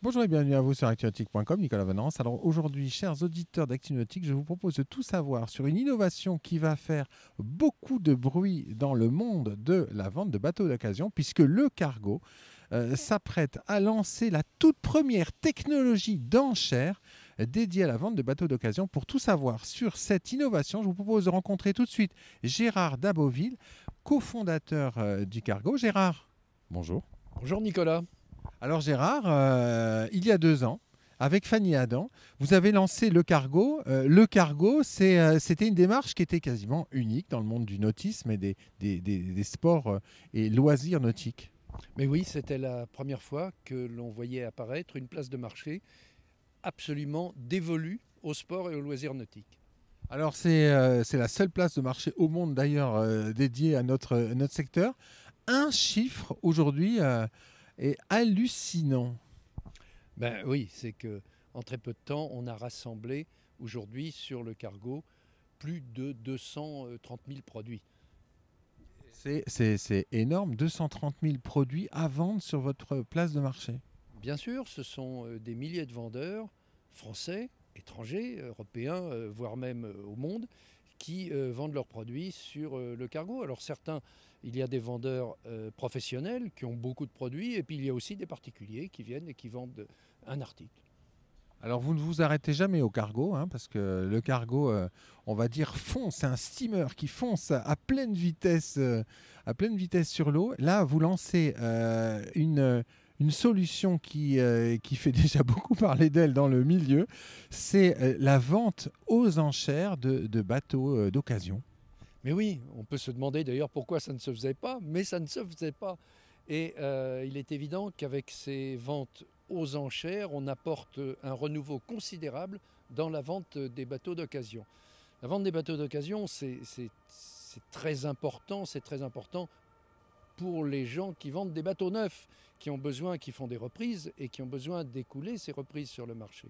Bonjour et bienvenue à vous sur actunautique.com, Nicolas Venance. Alors aujourd'hui, chers auditeurs d'ActuNautique, je vous propose de tout savoir sur une innovation qui va faire beaucoup de bruit dans le monde de la vente de bateaux d'occasion, puisque le cargo s'apprête à lancer la toute première technologie d'enchère dédiée à la vente de bateaux d'occasion. Pour tout savoir sur cette innovation, je vous propose de rencontrer tout de suite Gérard Daboville, cofondateur du cargo. Gérard, bonjour. Bonjour Nicolas. Alors Gérard, il y a 2 ans, avec Fanny Adam, vous avez lancé le cargo. Le cargo, c'était une démarche qui était quasiment unique dans le monde du nautisme et des sports et loisirs nautiques. Mais oui, c'était la première fois que l'on voyait apparaître une place de marché absolument dévolue au sport et aux loisirs nautiques. Alors c'est la seule place de marché au monde d'ailleurs dédiée à notre secteur. Un chiffre aujourd'hui est hallucinant. Ben oui, c'est que en très peu de temps, on a rassemblé aujourd'hui sur le cargo plus de 230 000 produits. C'est énorme, 230 000 produits à vendre sur votre place de marché. Bien sûr, ce sont des milliers de vendeurs français, étrangers, européens, voire même au monde, qui vendent leurs produits sur le cargo. Alors certains, il y a des vendeurs professionnels qui ont beaucoup de produits, et puis il y a aussi des particuliers qui viennent et qui vendent un article. Alors vous ne vous arrêtez jamais au cargo, hein, parce que le cargo, on va dire, fonce, c'est un steamer qui fonce à pleine vitesse sur l'eau. Là, vous lancez une solution qui fait déjà beaucoup parler d'elle dans le milieu, c'est la vente aux enchères de bateaux d'occasion. Mais oui, on peut se demander d'ailleurs pourquoi ça ne se faisait pas, mais ça ne se faisait pas. Et il est évident qu'avec ces ventes aux enchères, on apporte un renouveau considérable dans la vente des bateaux d'occasion. La vente des bateaux d'occasion, c'est très important, c'est très important pour les gens qui vendent des bateaux neufs, qui ont besoin, qui font des reprises et qui ont besoin d'écouler ces reprises sur le marché.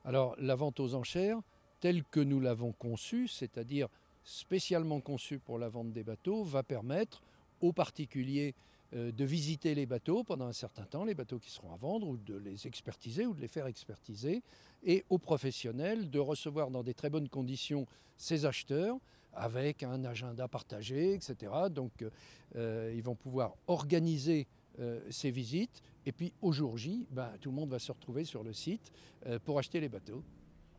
Alors la vente aux enchères, telle que nous l'avons conçue, c'est-à-dire spécialement conçue pour la vente des bateaux, va permettre aux particuliers de visiter les bateaux pendant un certain temps, les bateaux qui seront à vendre, ou de les expertiser ou de les faire expertiser, et aux professionnels de recevoir dans des très bonnes conditions ces acheteurs, avec un agenda partagé, etc. Donc ils vont pouvoir organiser ces visites, et puis au jour J, tout le monde va se retrouver sur le site pour acheter les bateaux.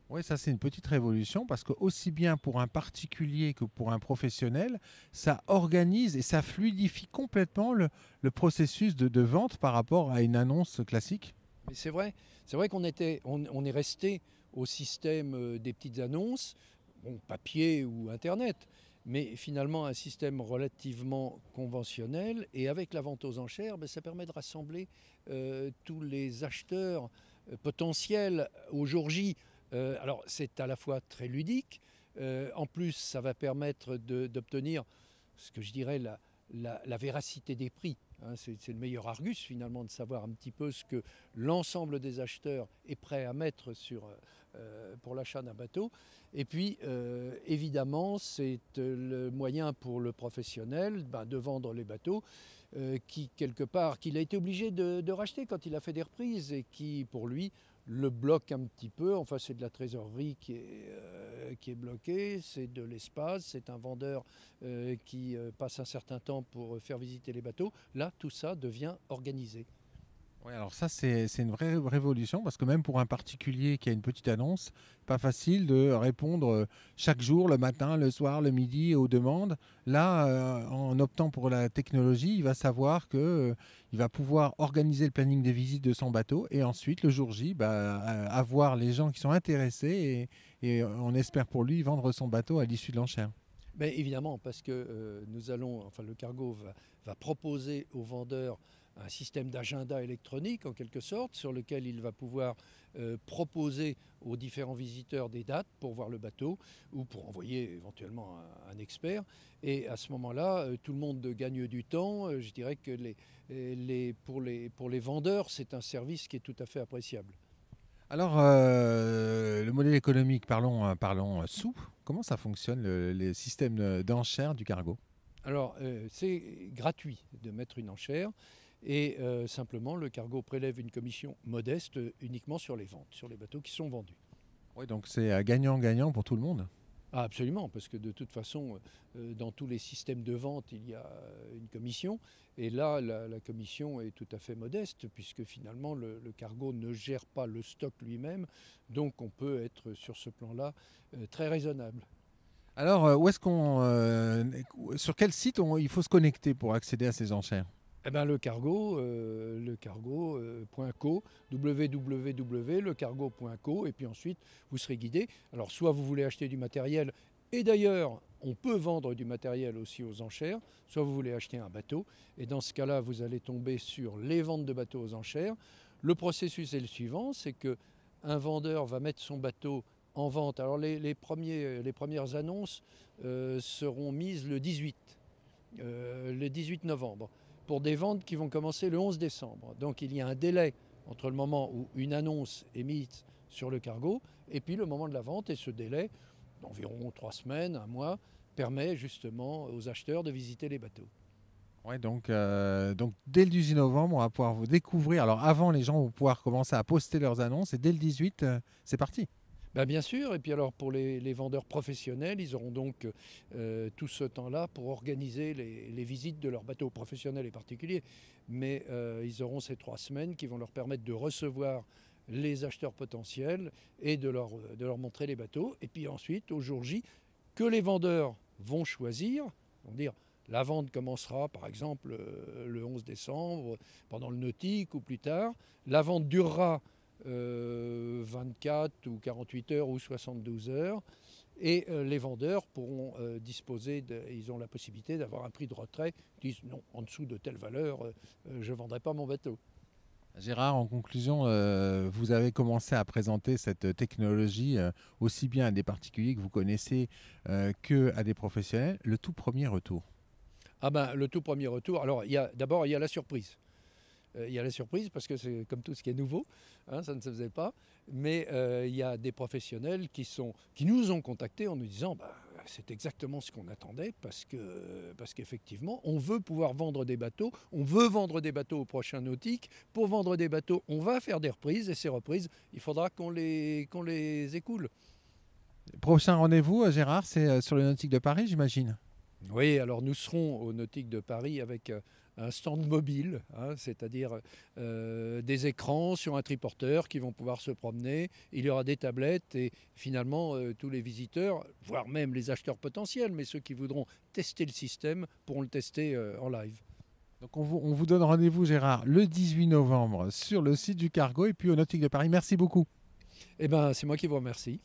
Oui, ça c'est une petite révolution parce que aussi bien pour un particulier que pour un professionnel, ça organise et ça fluidifie complètement le processus de vente par rapport à une annonce classique. Mais c'est vrai on est resté au système des petites annonces, bon, papier ou Internet, mais finalement un système relativement conventionnel. Et avec la vente aux enchères, ça permet de rassembler tous les acheteurs potentiels au jour J. Alors c'est à la fois très ludique, en plus ça va permettre d'obtenir ce que je dirais la véracité des prix. Hein. C'est le meilleur argus finalement de savoir un petit peu ce que l'ensemble des acheteurs est prêt à mettre pour l'achat d'un bateau. Et puis évidemment c'est le moyen pour le professionnel de vendre les bateaux qui quelque part qu'il a été obligé de racheter quand il a fait des reprises et qui pour lui le bloque un petit peu. Enfin, c'est de la trésorerie qui est bloquée, c'est de l'espace, c'est un vendeur qui passe un certain temps pour faire visiter les bateaux. Là, tout ça devient organisé. Oui, alors ça c'est une vraie révolution parce que même pour un particulier qui a une petite annonce, pas facile de répondre chaque jour, le matin, le soir, le midi aux demandes. Là, en optant pour la technologie, il va savoir que il va pouvoir organiser le planning des visites de son bateau et ensuite le jour J, avoir les gens qui sont intéressés et on espère pour lui vendre son bateau à l'issue de l'enchère. Mais évidemment, parce que le cargo va proposer aux vendeurs un système d'agenda électronique en quelque sorte, sur lequel il va pouvoir proposer aux différents visiteurs des dates pour voir le bateau ou pour envoyer éventuellement un expert. Et à ce moment-là, tout le monde gagne du temps. Je dirais que pour les vendeurs, c'est un service qui est tout à fait appréciable. Alors, le modèle économique, parlons sous. Comment ça fonctionne, les systèmes d'enchères du cargo? Alors, c'est gratuit de mettre une enchère. Et simplement, le cargo prélève une commission modeste uniquement sur les ventes, sur les bateaux qui sont vendus. Oui, donc c'est gagnant-gagnant pour tout le monde. Ah, absolument, parce que de toute façon, dans tous les systèmes de vente, il y a une commission. Et là, la commission est tout à fait modeste, puisque finalement, le cargo ne gère pas le stock lui-même. Donc, on peut être sur ce plan-là très raisonnable. Alors, sur quel site il faut se connecter pour accéder à ces enchères? Eh ben, le cargo.co, www.lecargo.co, et puis ensuite vous serez guidé. Alors soit vous voulez acheter du matériel, et d'ailleurs on peut vendre du matériel aussi aux enchères, soit vous voulez acheter un bateau, et dans ce cas-là vous allez tomber sur les ventes de bateaux aux enchères. Le processus est le suivant, c'est que un vendeur va mettre son bateau en vente. Alors les premières annonces seront mises le 18 novembre, pour des ventes qui vont commencer le 11 décembre. Donc il y a un délai entre le moment où une annonce est mise sur le cargo et puis le moment de la vente. Et ce délai, d'environ 3 semaines, 1 mois, permet justement aux acheteurs de visiter les bateaux. Ouais, donc dès le 18 novembre, on va pouvoir vous découvrir. Alors avant, les gens vont pouvoir commencer à poster leurs annonces et dès le 18, c'est parti. Ben bien sûr, et puis alors pour les vendeurs professionnels, ils auront donc tout ce temps-là pour organiser les visites de leurs bateaux professionnels et particuliers. Mais ils auront ces 3 semaines qui vont leur permettre de recevoir les acheteurs potentiels et de leur montrer les bateaux. Et puis ensuite, au jour J, que les vendeurs vont choisir, vont dire la vente commencera par exemple le 11 décembre pendant le nautique ou plus tard. La vente durera 24 ou 48 heures ou 72 heures. Et les vendeurs pourront ils ont la possibilité d'avoir un prix de retrait. Ils disent non, en dessous de telle valeur, je ne vendrai pas mon bateau. Gérard, en conclusion, vous avez commencé à présenter cette technologie aussi bien à des particuliers que vous connaissez qu'à des professionnels. Le tout premier retour. Ah ben, le tout premier retour, alors d'abord il y a la surprise. Il y a la surprise parce que c'est comme tout ce qui est nouveau, hein, ça ne se faisait pas. Mais il y a des professionnels qui nous ont contactés en nous disant c'est exactement ce qu'on attendait parce qu'effectivement, on veut pouvoir vendre des bateaux, on veut vendre des bateaux au prochain nautique. Pour vendre des bateaux, on va faire des reprises et ces reprises, il faudra qu'on les écoule. Prochain rendez-vous, Gérard, c'est sur le Nautique de Paris, j'imagine. Oui, alors nous serons au Nautique de Paris avec un stand mobile, hein, c'est-à-dire des écrans sur un triporteur qui vont pouvoir se promener. Il y aura des tablettes et finalement tous les visiteurs, voire même les acheteurs potentiels, mais ceux qui voudront tester le système pourront le tester en live. Donc on vous donne rendez-vous, Gérard, le 18 novembre sur le site du Cargo et puis au Nautique de Paris. Merci beaucoup. Eh bien, c'est moi qui vous remercie.